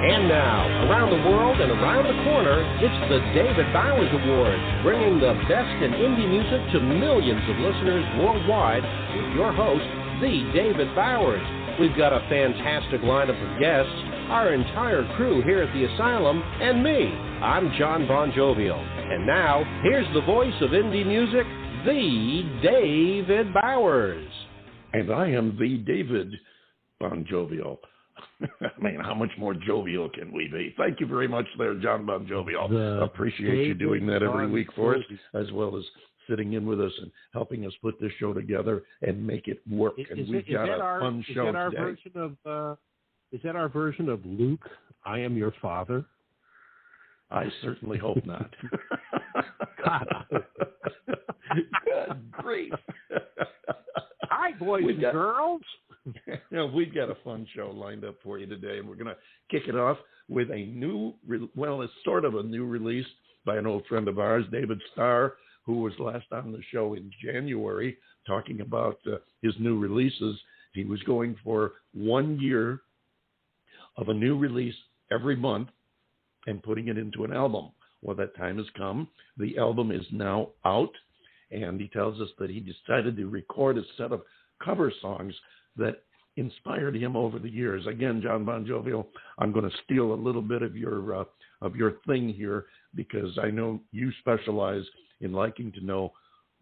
And now, around the world and around the corner, it's the David Bowers Awards, bringing the best in indie music to millions of listeners worldwide with your host, the David Bowers. We've got a fantastic lineup of guests, our entire crew here at the Asylum, and me. I'm John Bon Jovial. And now, here's the voice of indie music, the David Bowers. And I am the David Bon Jovial. I mean, how much more jovial can we be? Thank you very much there, John Bon Jovial. Appreciate you doing that every week for us, as well as sitting in with us and helping us put this show together and make it work. We've got a fun show today. Is that our version of Luke, I am your father? I certainly hope not. Good grief. Hi, boys and girls. We've got a fun show lined up for you today, and we're going to kick it off with a new, it's sort of a new release by an old friend of ours, David Starr, who was last on the show in January talking about his new releases. He was going for 1 year of a new release every month and putting it into an album. Well, that time has come. The album is now out, and he tells us that he decided to record a set of cover songs that inspired him over the years. Again, John Bon Jovial, I'm going to steal a little bit of your thing here, because I know you specialize in liking to know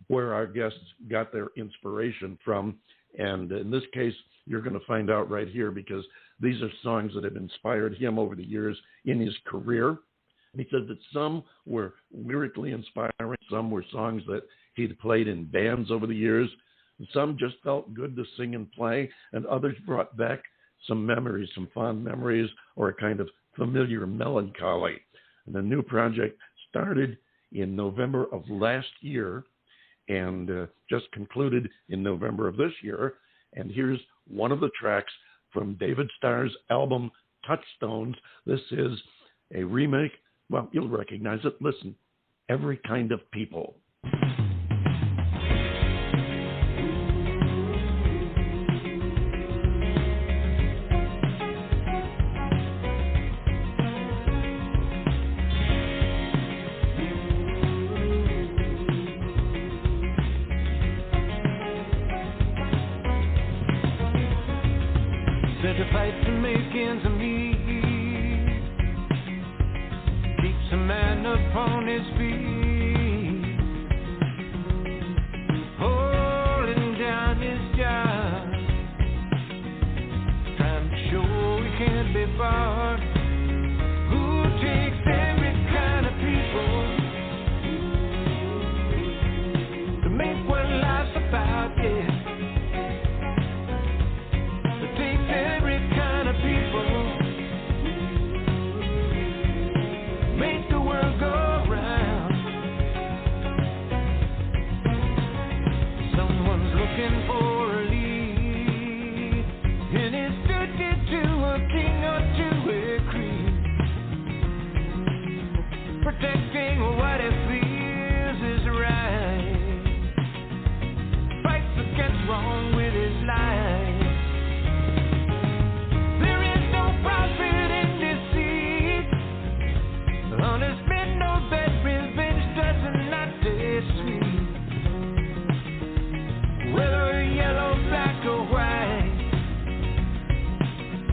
where our guests got their inspiration from. And in this case, you're going to find out right here, because these are songs that have inspired him over the years in his career. He said that some were lyrically inspiring, some were songs that he'd played in bands over the years. Some just felt good to sing and play, and others brought back some memories, some fond memories, or a kind of familiar melancholy. And the new project started in November of last year and just concluded in November of this year. And here's one of the tracks from David Starr's album, Touchstones. This is a remake. Well, you'll recognize it. Listen, Every Kind of People. To fight to make ends meet, keeps a man upon his feet, holding down his job, trying to show he can't be bought. Who takes every kind of people to make what life's about, yeah. Protecting what he feels is right, fights against wrong with his life. There is no profit in deceit. Honest men know that revenge does not taste sweet. Whether yellow, black, or white,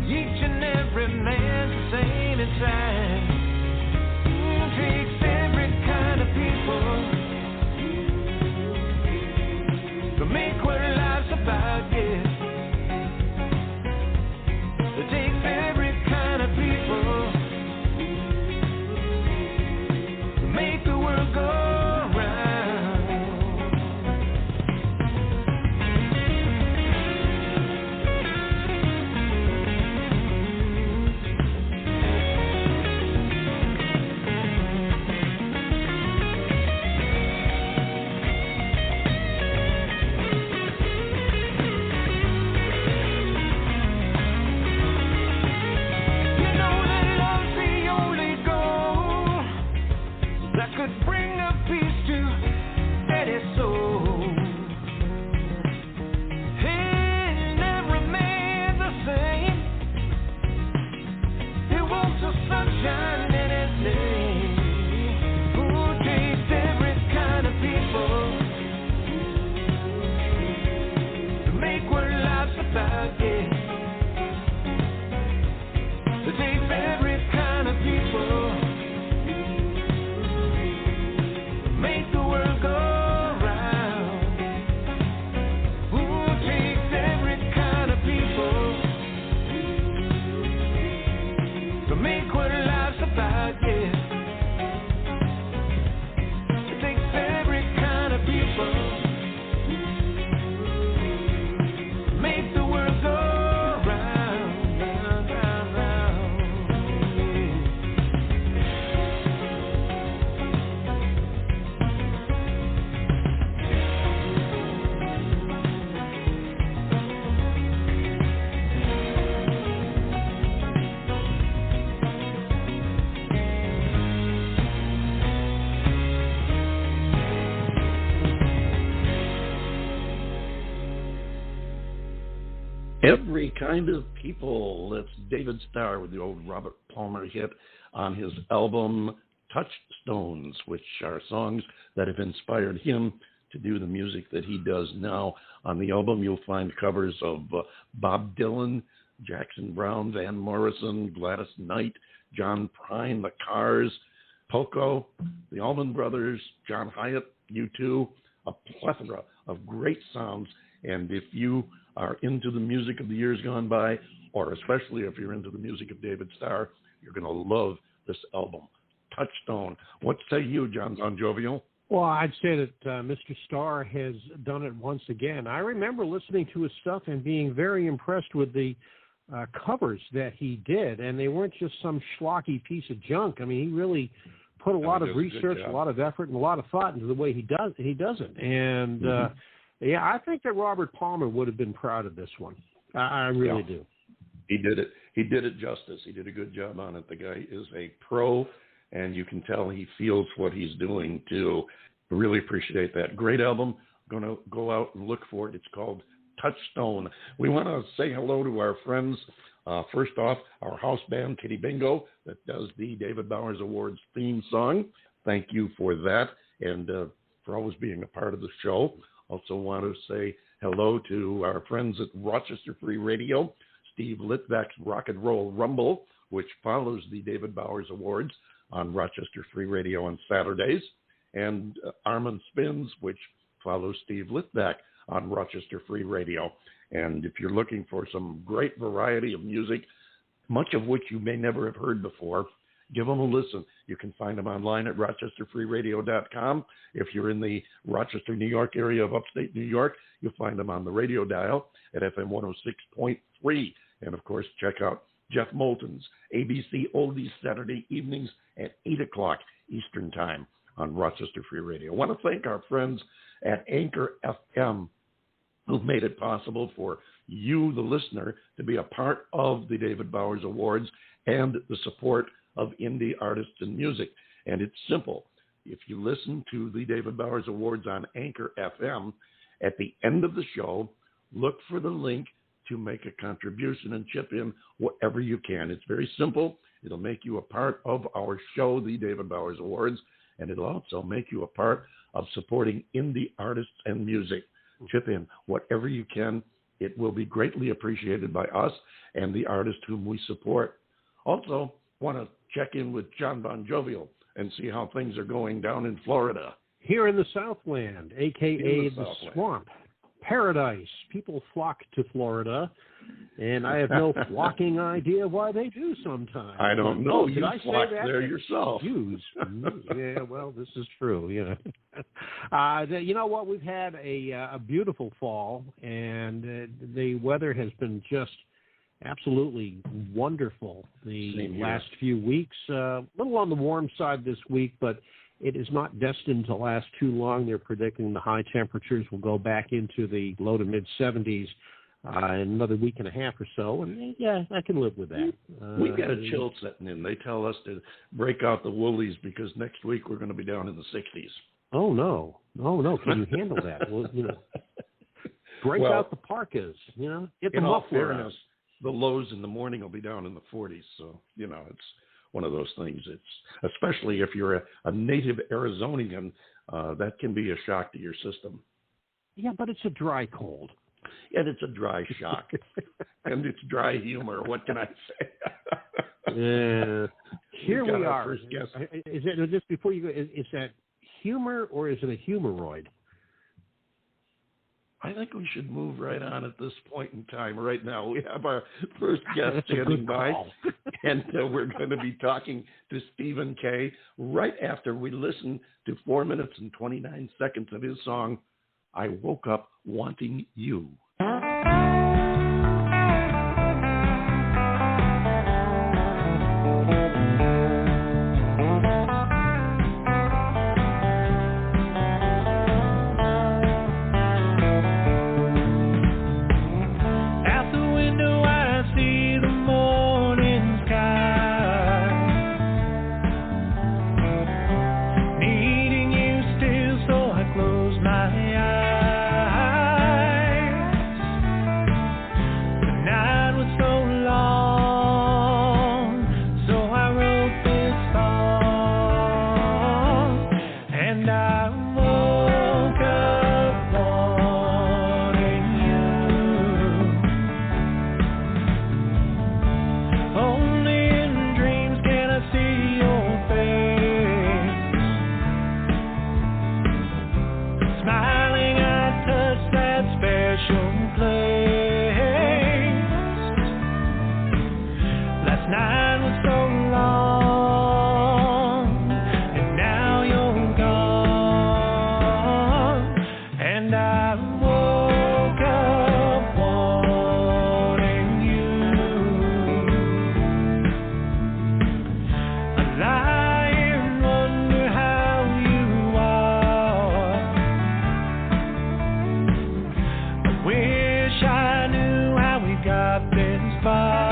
each and every man's the same inside. Takes every kind of people to make what life's about, yeah. It takes every kind of people to make the world go Every Kind of People. That's David Starr with the old Robert Palmer hit on his album Touchstones, which are songs that have inspired him to do the music that he does now. On the album, you'll find covers of Bob Dylan, Jackson Browne, Van Morrison, Gladys Knight, John Prine, The Cars, Poco, the Allman Brothers, John Hyatt, U2, a plethora of great sounds. And if you are into the music of the years gone by, or especially if you're into the music of David Starr, you're going to love this album, Touchstone. What say you, John Bon Jovial? Well, I'd say that Mr. Starr has done it once again. I remember listening to his stuff and being very impressed with the covers that he did, and they weren't just some schlocky piece of junk. I mean, he really put a lot of research, a lot of effort, and a lot of thought into the way he does it. And yeah, I think that Robert Palmer would have been proud of this one. I really do. He did it. He did it justice. He did a good job on it. The guy is a pro, and you can tell he feels what he's doing too. I really appreciate that. Great album. I'm going to go out and look for it. It's called Touchstone. We want to say hello to our friends. First off, our house band, Kitty Bingo, that does the David Bowers Awards theme song. Thank you for that, and for always being a part of the show. Also want to say hello to our friends at Rochester Free Radio, Steve Litvak's Rock and Roll Rumble, which follows the David Bowers Awards on Rochester Free Radio on Saturdays, and Armin Spins, which follows Steve Litvak on Rochester Free Radio. And if you're looking for some great variety of music, much of which you may never have heard before, give them a listen. You can find them online at rochesterfreeradio.com. If you're in the Rochester, New York area of upstate New York, you'll find them on the radio dial at FM 106.3. And, of course, check out Jeff Moulton's ABC Oldies Saturday evenings at 8 o'clock Eastern Time on Rochester Free Radio. I want to thank our friends at Anchor FM who've made it possible for you, the listener, to be a part of the David Bowers Awards and the support of indie artists and music. And it's simple. If you listen to the David Bowers Awards on Anchor FM, at the end of the show, look for the link to make a contribution and chip in whatever you can. It's very simple. It'll make you a part of our show, the David Bowers Awards, and it'll also make you a part of supporting indie artists and music. Chip in whatever you can. It will be greatly appreciated by us and the artists whom we support. Also, want to check in with John Bon Jovial and see how things are going down in Florida. Here in the Southland, a.k.a. the Swamp, Paradise. People flock to Florida, and I have no flocking idea why they do sometimes. I don't know. You flock there yourself. Use. Yeah, well, this is true. You know what? We've had a beautiful fall, and the weather has been just absolutely wonderful the last few weeks. A little on the warm side this week, but it is not destined to last too long. They're predicting the high temperatures will go back into the low to mid-70s in another week and a half or so. And, yeah, I can live with that. We've got a chill setting in. They tell us to break out the woolies because next week we're going to be down in the 60s. Oh, no. Can you handle that? Well, break out the parkas, Get the muffler out. The lows in the morning will be down in the 40s. So, it's one of those things. It's especially if you're a native Arizonian, that can be a shock to your system. Yeah, but it's a dry cold. And it's a dry shock. And it's dry humor. What can I say? Here we are. First guest. Is it just before you go? Is that humor or is it a humeroid? I think we should move right on at this point in time. Right now, we have our first guest standing by, and we're going to be talking to Stephen K. right after we listen to 4 minutes and 29 seconds of his song, I Woke Up Wanting You. Needing you still, so I close my eyes. spot.